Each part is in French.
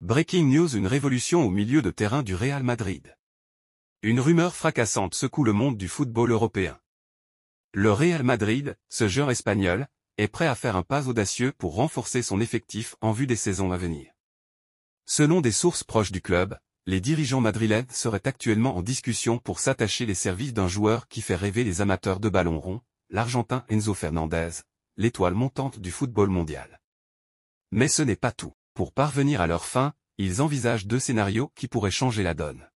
Breaking news, une révolution au milieu de terrain du Real Madrid. Une rumeur fracassante secoue le monde du football européen. Le Real Madrid, ce géant espagnol, est prêt à faire un pas audacieux pour renforcer son effectif en vue des saisons à venir. Selon des sources proches du club, les dirigeants madrilènes seraient actuellement en discussion pour s'attacher les services d'un joueur qui fait rêver les amateurs de ballon rond, l'Argentin Enzo Fernandez, l'étoile montante du football mondial. Mais ce n'est pas tout. Pour parvenir à leur fin, ils envisagent deux scénarios qui pourraient changer la donne.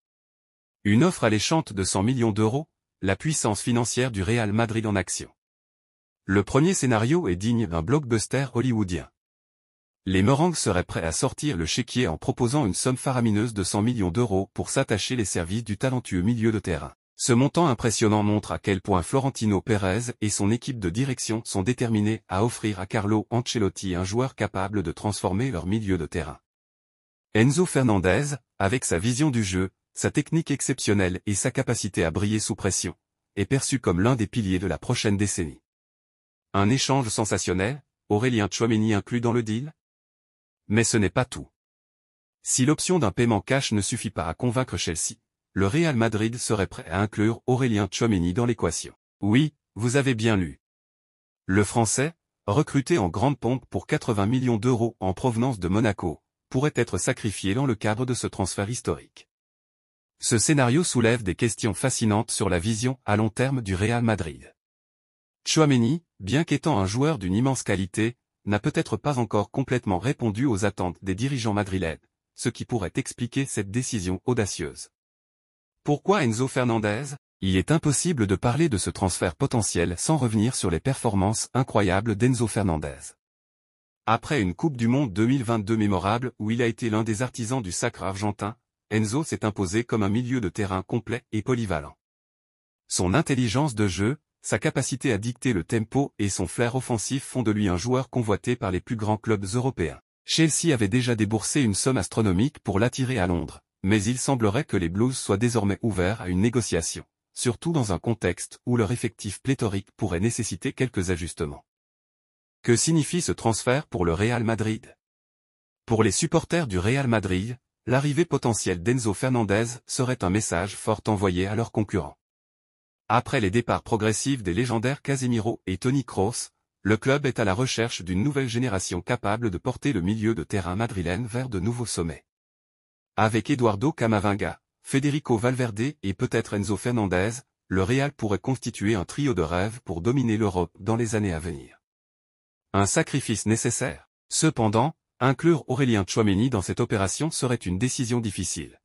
Une offre alléchante de 100 millions d'euros, la puissance financière du Real Madrid en action. Le premier scénario est digne d'un blockbuster hollywoodien. Les Merengues seraient prêts à sortir le chéquier en proposant une somme faramineuse de 100 millions d'euros pour s'attacher les services du talentueux milieu de terrain. Ce montant impressionnant montre à quel point Florentino Pérez et son équipe de direction sont déterminés à offrir à Carlo Ancelotti un joueur capable de transformer leur milieu de terrain. Enzo Fernandez, avec sa vision du jeu, sa technique exceptionnelle et sa capacité à briller sous pression, est perçu comme l'un des piliers de la prochaine décennie. Un échange sensationnel, Aurélien Tchouaméni inclus dans le deal? Mais ce n'est pas tout. Si l'option d'un paiement cash ne suffit pas à convaincre Chelsea, le Real Madrid serait prêt à inclure Aurélien Tchouaméni dans l'équation. Oui, vous avez bien lu. Le Français, recruté en grande pompe pour 80 millions d'euros en provenance de Monaco, pourrait être sacrifié dans le cadre de ce transfert historique. Ce scénario soulève des questions fascinantes sur la vision à long terme du Real Madrid. Tchouaméni, bien qu'étant un joueur d'une immense qualité, n'a peut-être pas encore complètement répondu aux attentes des dirigeants madrilènes, ce qui pourrait expliquer cette décision audacieuse. Pourquoi Enzo Fernandez? Il est impossible de parler de ce transfert potentiel sans revenir sur les performances incroyables d'Enzo Fernandez. Après une Coupe du Monde 2022 mémorable où il a été l'un des artisans du sacre argentin, Enzo s'est imposé comme un milieu de terrain complet et polyvalent. Son intelligence de jeu, sa capacité à dicter le tempo et son flair offensif font de lui un joueur convoité par les plus grands clubs européens. Chelsea avait déjà déboursé une somme astronomique pour l'attirer à Londres, mais il semblerait que les Blues soient désormais ouverts à une négociation, surtout dans un contexte où leur effectif pléthorique pourrait nécessiter quelques ajustements. Que signifie ce transfert pour le Real Madrid? Pour les supporters du Real Madrid, l'arrivée potentielle d'Enzo Fernandez serait un message fort envoyé à leurs concurrents. Après les départs progressifs des légendaires Casemiro et Toni Kroos, le club est à la recherche d'une nouvelle génération capable de porter le milieu de terrain madrilène vers de nouveaux sommets. Avec Eduardo Camavinga, Federico Valverde et peut-être Enzo Fernandez, le Real pourrait constituer un trio de rêve pour dominer l'Europe dans les années à venir. Un sacrifice nécessaire. Cependant, inclure Aurélien Tchouaméni dans cette opération serait une décision difficile.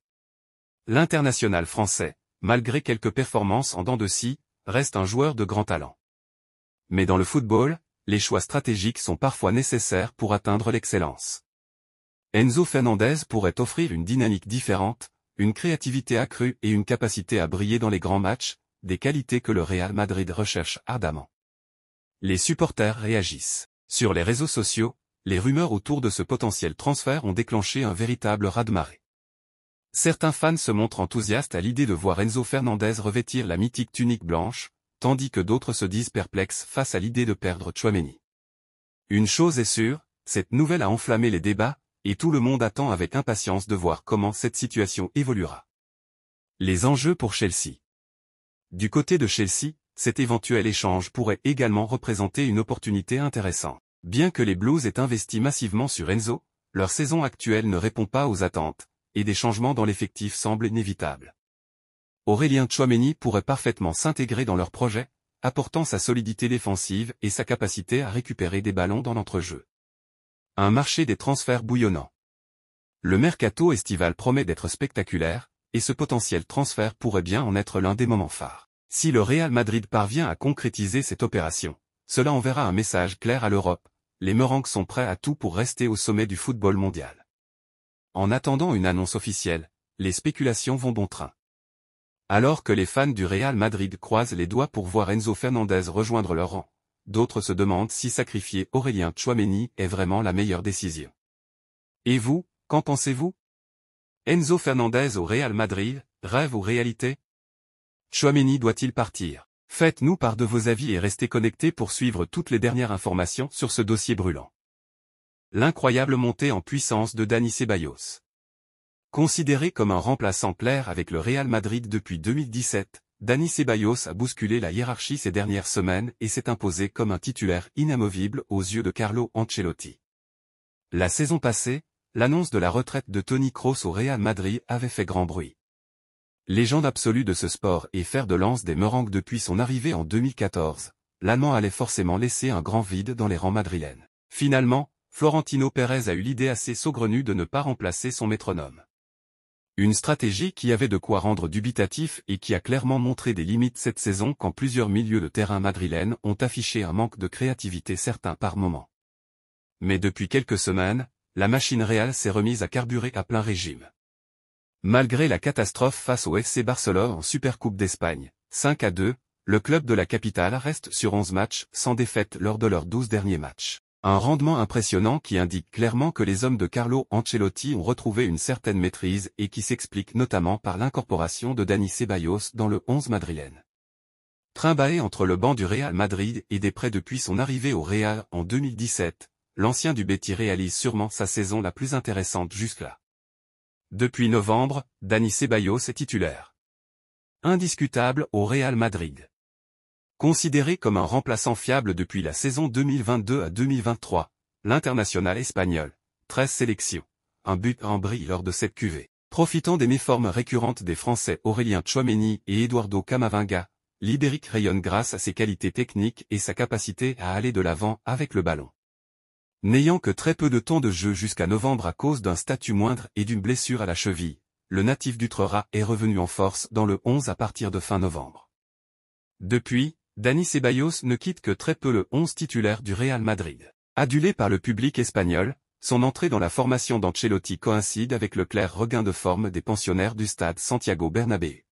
L'international français, malgré quelques performances en dents de scie, reste un joueur de grand talent. Mais dans le football, les choix stratégiques sont parfois nécessaires pour atteindre l'excellence. Enzo Fernandez pourrait offrir une dynamique différente, une créativité accrue et une capacité à briller dans les grands matchs, des qualités que le Real Madrid recherche ardemment. Les supporters réagissent. Sur les réseaux sociaux, les rumeurs autour de ce potentiel transfert ont déclenché un véritable raz-de-marée. Certains fans se montrent enthousiastes à l'idée de voir Enzo Fernandez revêtir la mythique tunique blanche, tandis que d'autres se disent perplexes face à l'idée de perdre Tchouaméni. Une chose est sûre, cette nouvelle a enflammé les débats, et tout le monde attend avec impatience de voir comment cette situation évoluera. Les enjeux pour Chelsea. Du côté de Chelsea, cet éventuel échange pourrait également représenter une opportunité intéressante. Bien que les Blues aient investi massivement sur Enzo, leur saison actuelle ne répond pas aux attentes, et des changements dans l'effectif semblent inévitables. Aurélien Tchouaméni pourrait parfaitement s'intégrer dans leur projet, apportant sa solidité défensive et sa capacité à récupérer des ballons dans l'entrejeu. Un marché des transferts bouillonnant. Le mercato estival promet d'être spectaculaire, et ce potentiel transfert pourrait bien en être l'un des moments phares. Si le Real Madrid parvient à concrétiser cette opération, cela enverra un message clair à l'Europe, les Merengues sont prêts à tout pour rester au sommet du football mondial. En attendant une annonce officielle, les spéculations vont bon train. Alors que les fans du Real Madrid croisent les doigts pour voir Enzo Fernandez rejoindre leur rang, d'autres se demandent si sacrifier Aurélien Tchouaméni est vraiment la meilleure décision. Et vous, qu'en pensez-vous? Enzo Fernandez au Real Madrid, rêve ou réalité? Tchouaméni doit-il partir? Faites-nous part de vos avis et restez connectés pour suivre toutes les dernières informations sur ce dossier brûlant. L'incroyable montée en puissance de Dani Ceballos. Considéré comme un remplaçant clair avec le Real Madrid depuis 2017, Dani Ceballos a bousculé la hiérarchie ces dernières semaines et s'est imposé comme un titulaire inamovible aux yeux de Carlo Ancelotti. La saison passée, l'annonce de la retraite de Toni Kroos au Real Madrid avait fait grand bruit. Légende absolue de ce sport et fer de lance des Merengues depuis son arrivée en 2014, l'Allemand allait forcément laisser un grand vide dans les rangs madrilènes. Finalement, Florentino Pérez a eu l'idée assez saugrenue de ne pas remplacer son métronome. Une stratégie qui avait de quoi rendre dubitatif et qui a clairement montré des limites cette saison quand plusieurs milieux de terrain madrilènes ont affiché un manque de créativité certain par moment. Mais depuis quelques semaines, la machine Real s'est remise à carburer à plein régime. Malgré la catastrophe face au FC Barcelone en Supercoupe d'Espagne, 5-2, le club de la capitale reste sur 11 matchs sans défaite lors de leurs 12 derniers matchs. Un rendement impressionnant qui indique clairement que les hommes de Carlo Ancelotti ont retrouvé une certaine maîtrise et qui s'explique notamment par l'incorporation de Dani Ceballos dans le 11 madrilène. Trimbaillé entre le banc du Real Madrid et des prêts depuis son arrivée au Real en 2017, l'ancien du Betis réalise sûrement sa saison la plus intéressante jusque-là. Depuis novembre, Dani Ceballos est titulaire. Indiscutable au Real Madrid. Considéré comme un remplaçant fiable depuis la saison 2022 à 2023, l'international espagnol, 13 sélections, un but en brille lors de cette cuvée. Profitant des méformes récurrentes des Français Aurélien Tchouaméni et Eduardo Camavinga, l'Ibérique rayonne grâce à ses qualités techniques et sa capacité à aller de l'avant avec le ballon. N'ayant que très peu de temps de jeu jusqu'à novembre à cause d'un statut moindre et d'une blessure à la cheville, le natif d'Utrerat est revenu en force dans le 11 à partir de fin novembre. Depuis, Dani Ceballos ne quitte que très peu le 11 titulaire du Real Madrid. Adulé par le public espagnol, son entrée dans la formation d'Ancelotti coïncide avec le clair regain de forme des pensionnaires du stade Santiago Bernabéu.